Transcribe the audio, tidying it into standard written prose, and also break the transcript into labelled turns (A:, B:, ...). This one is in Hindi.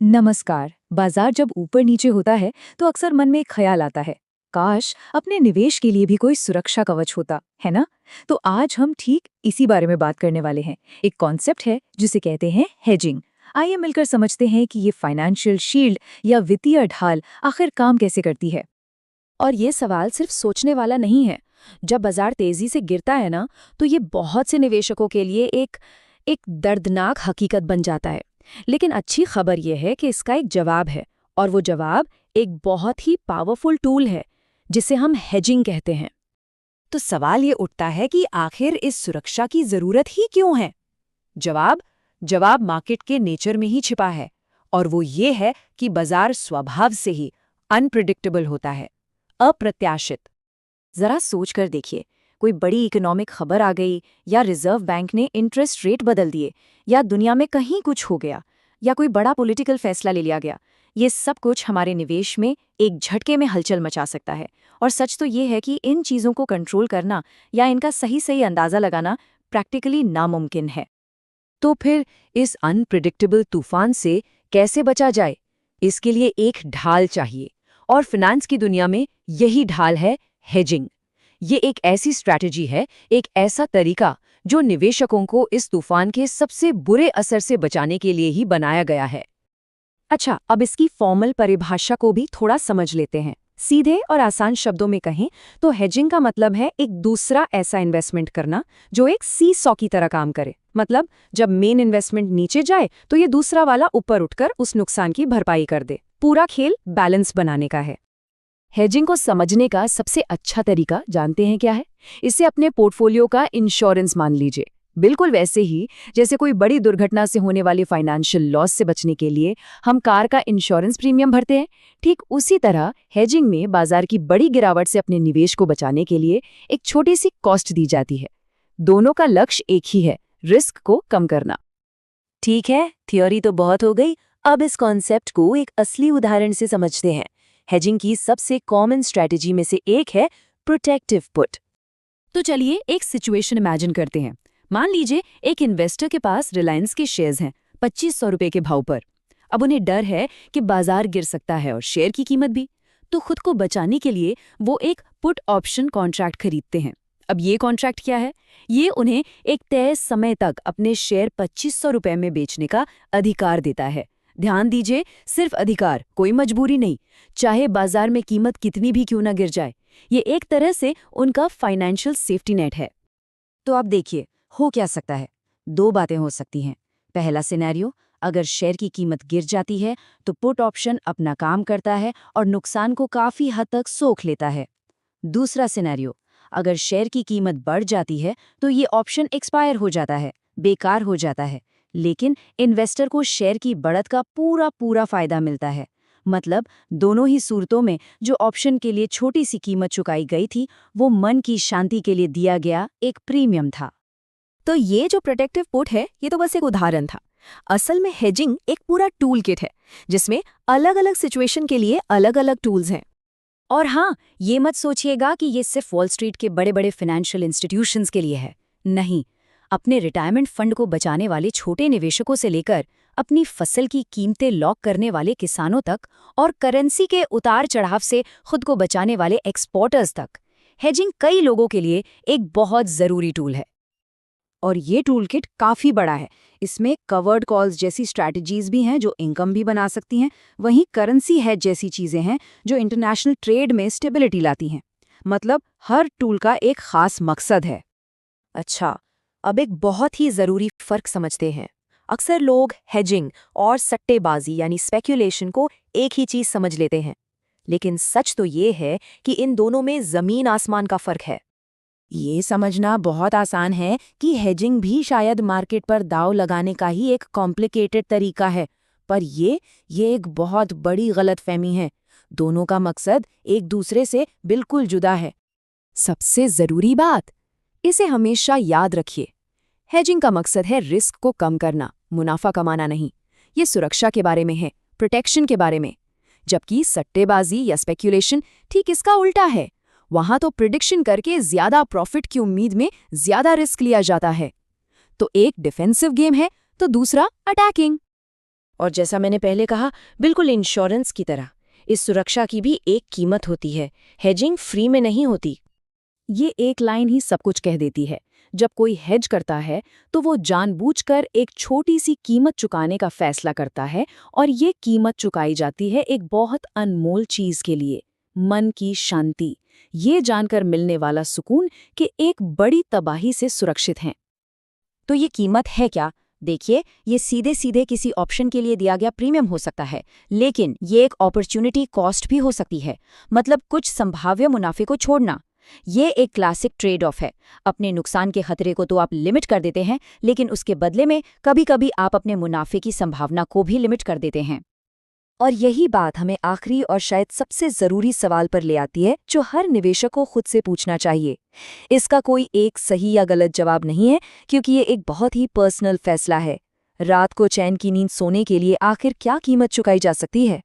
A: नमस्कार। बाजार जब ऊपर नीचे होता है तो अक्सर मन में एक ख्याल आता है, काश अपने निवेश के लिए भी कोई सुरक्षा कवच होता, है ना? तो आज हम ठीक इसी बारे में बात करने वाले हैं। एक कॉन्सेप्ट है जिसे कहते हैं हेजिंग। आइए मिलकर समझते हैं कि ये फाइनेंशियल शील्ड या वित्तीय ढाल आखिर काम कैसे करती है।
B: और ये सवाल सिर्फ सोचने वाला नहीं है। जब बाजार तेजी से गिरता है ना, तो ये बहुत से निवेशकों के लिए एक दर्दनाक हकीकत बन जाता है। लेकिन अच्छी खबर यह है कि इसका एक जवाब है, और वो जवाब एक बहुत ही पावरफुल टूल है, जिसे हम हेजिंग कहते हैं।
C: तो सवाल ये उठता है कि आखिर इस सुरक्षा की जरूरत ही क्यों है? जवाब जवाब मार्केट के नेचर में ही छिपा है, और वो ये है कि बाजार स्वभाव से ही अनप्रिडिक्टेबल होता है, अप्रत्याशित।
A: जरा सोच कर देखिए, कोई बड़ी इकोनॉमिक खबर आ गई, या रिजर्व बैंक ने इंटरेस्ट रेट बदल दिए, या दुनिया में कहीं कुछ हो गया, या कोई बड़ा पॉलिटिकल फैसला ले लिया गया। ये सब कुछ हमारे निवेश में एक झटके में हलचल मचा सकता है। और सच तो ये है कि इन चीज़ों को कंट्रोल करना या इनका सही सही अंदाज़ा लगाना प्रैक्टिकली नामुमकिन है।
C: तो फिर इस अनप्रिडिक्टेबल तूफान से कैसे बचा जाए? इसके लिए एक ढाल चाहिए, और फाइनेंस की दुनिया में यही ढाल है हेजिंग। ये एक ऐसी स्ट्रैटेजी है, एक ऐसा तरीका जो निवेशकों को इस तूफान के सबसे बुरे असर से बचाने के लिए ही बनाया गया है।
B: अच्छा, अब इसकी फॉर्मल परिभाषा को भी थोड़ा समझ लेते हैं। सीधे और आसान शब्दों में कहें तो हेजिंग का मतलब है एक दूसरा ऐसा इन्वेस्टमेंट करना जो एक सी सॉ की तरह काम करे। मतलब जब मेन इन्वेस्टमेंट नीचे जाए तो ये दूसरा वाला ऊपर उठकर उस नुकसान की भरपाई कर दे। पूरा खेल बैलेंस बनाने का है। हेजिंग को समझने का सबसे अच्छा तरीका जानते हैं क्या है? इसे अपने पोर्टफोलियो का इंश्योरेंस मान लीजिए। बिल्कुल वैसे ही जैसे कोई बड़ी दुर्घटना से होने वाली फाइनेंशियल लॉस से बचने के लिए हम कार का इंश्योरेंस प्रीमियम भरते हैं, ठीक उसी तरह हेजिंग में बाजार की बड़ी गिरावट से अपने निवेश को बचाने के लिए एक छोटी सी कॉस्ट दी जाती है। दोनों का लक्ष्य एक ही है, रिस्क को कम करना।
A: ठीक है, थियोरी तो बहुत हो गई। अब इस कॉन्सेप्ट को एक असली उदाहरण से समझते हैं। हेजिंग की सबसे कॉमन स्ट्रैटेजी में से एक है प्रोटेक्टिव पुट।
B: तो चलिए एक सिचुएशन इमेजिन करते हैं। मान लीजिए एक इन्वेस्टर के पास रिलायंस के शेयर्स हैं 2500 रुपए के भाव पर। अब उन्हें डर है कि बाजार गिर सकता है और शेयर की कीमत भी। तो खुद को बचाने के लिए वो एक पुट ऑप्शन कॉन्ट्रैक्ट खरीदते हैं। अब ये कॉन्ट्रैक्ट क्या है? ये उन्हें एक तय समय तक अपने शेयर 2500 रुपए में बेचने का अधिकार देता है। ध्यान दीजिए, सिर्फ अधिकार, कोई मजबूरी नहीं। चाहे बाजार में कीमत कितनी भी क्यों ना गिर जाए, ये एक तरह से उनका फाइनेंशियल सेफ्टी नेट है।
A: तो आप देखिए, हो क्या सकता है। दो बातें हो सकती हैं। पहला सिनेरियो, अगर शेयर की कीमत गिर जाती है तो पुट ऑप्शन अपना काम करता है और नुकसान को काफी हद तक सोख लेता है। दूसरा सिनेरियो, अगर शेयर की कीमत बढ़ जाती है तो ये ऑप्शन एक्सपायर हो जाता है, बेकार हो जाता है, लेकिन इन्वेस्टर को शेयर की बढ़त का पूरा पूरा फायदा मिलता है। मतलब दोनों ही सूरतों में जो ऑप्शन के लिए छोटी सी कीमत चुकाई गई थी, वो मन की शांति के लिए दिया गया एक प्रीमियम था।
B: तो ये जो प्रोटेक्टिव पुट है, ये तो बस एक उदाहरण था। असल में हेजिंग एक पूरा टूल किट है, जिसमें अलग अलग सिचुएशन के लिए अलग अलग टूल्स हैं।
A: और हाँ, ये मत सोचिएगा कि ये सिर्फ वॉल स्ट्रीट के बड़े बड़े फाइनेंशियल इंस्टीट्यूशंस के लिए है। नहीं, अपने रिटायरमेंट फंड को बचाने वाले छोटे निवेशकों से लेकर अपनी फसल की कीमतें लॉक करने वाले किसानों तक और करेंसी के उतार चढ़ाव से खुद को बचाने वाले एक्सपोर्टर्स तक, हेजिंग कई लोगों के लिए एक बहुत ज़रूरी टूल है। और ये टूल किट काफ़ी बड़ा है। इसमें कवर्ड कॉल्स जैसी स्ट्रैटेजीज भी हैं जो इनकम भी बना सकती हैं, वहीं करेंसी हेज जैसी चीज़ें हैं जो इंटरनेशनल ट्रेड में स्टेबिलिटी लाती हैं। मतलब हर टूल का एक खास मकसद है।
C: अच्छा, अब एक बहुत ही ज़रूरी फ़र्क समझते हैं। अक्सर लोग हेजिंग और सट्टेबाजी यानी स्पेक्यूलेशन को एक ही चीज़ समझ लेते हैं, लेकिन सच तो ये है कि इन दोनों में ज़मीन आसमान का फ़र्क है।
D: ये समझना बहुत आसान है कि हेजिंग भी शायद मार्केट पर दांव लगाने का ही एक कॉम्प्लिकेटेड तरीका है, पर ये एक बहुत बड़ी गलतफहमी है। दोनों का मकसद एक दूसरे से बिल्कुल जुदा है।
B: सबसे ज़रूरी बात, इसे हमेशा याद रखिए। हेजिंग का मकसद है रिस्क को कम करना, मुनाफा कमाना नहीं। ये सुरक्षा के बारे में है, प्रोटेक्शन के बारे में। जबकि सट्टेबाजी या स्पेक्यूलेशन ठीक इसका उल्टा है। वहां तो प्रिडिक्शन करके ज्यादा प्रॉफिट की उम्मीद में ज्यादा रिस्क लिया जाता है। तो एक डिफेंसिव गेम है तो दूसरा अटैकिंग।
D: और जैसा मैंने पहले कहा, बिल्कुल इंश्योरेंस की तरह इस सुरक्षा की भी एक कीमत होती है। हेजिंग फ्री में नहीं होती।
A: ये एक लाइन ही सब कुछ कह देती है। जब कोई हेज करता है तो वो जानबूझकर एक छोटी सी कीमत चुकाने का फैसला करता है, और ये कीमत चुकाई जाती है एक बहुत अनमोल चीज के लिए, मन की शांति। ये जानकर मिलने वाला सुकून कि एक बड़ी तबाही से सुरक्षित हैं।
B: तो ये कीमत है क्या? देखिए, ये सीधे सीधे किसी ऑप्शन के लिए दिया गया प्रीमियम हो सकता है, लेकिन ये एक अपॉर्चुनिटी कॉस्ट भी हो सकती है। मतलब कुछ संभाव्य मुनाफे को छोड़ना। ये एक क्लासिक ट्रेड ऑफ है। अपने नुकसान के खतरे को तो आप लिमिट कर देते हैं, लेकिन उसके बदले में कभी-कभी आप अपने मुनाफे की संभावना को भी लिमिट कर देते हैं। और यही बात हमें आखिरी और शायद सबसे जरूरी सवाल पर ले आती है, जो हर निवेशक को खुद से पूछना चाहिए। इसका कोई एक सही या गलत जवाब नहीं है, क्योंकि ये एक बहुत ही पर्सनल फैसला है। रात को चैन की नींद सोने के लिए आखिर क्या कीमत चुकाई जा सकती है?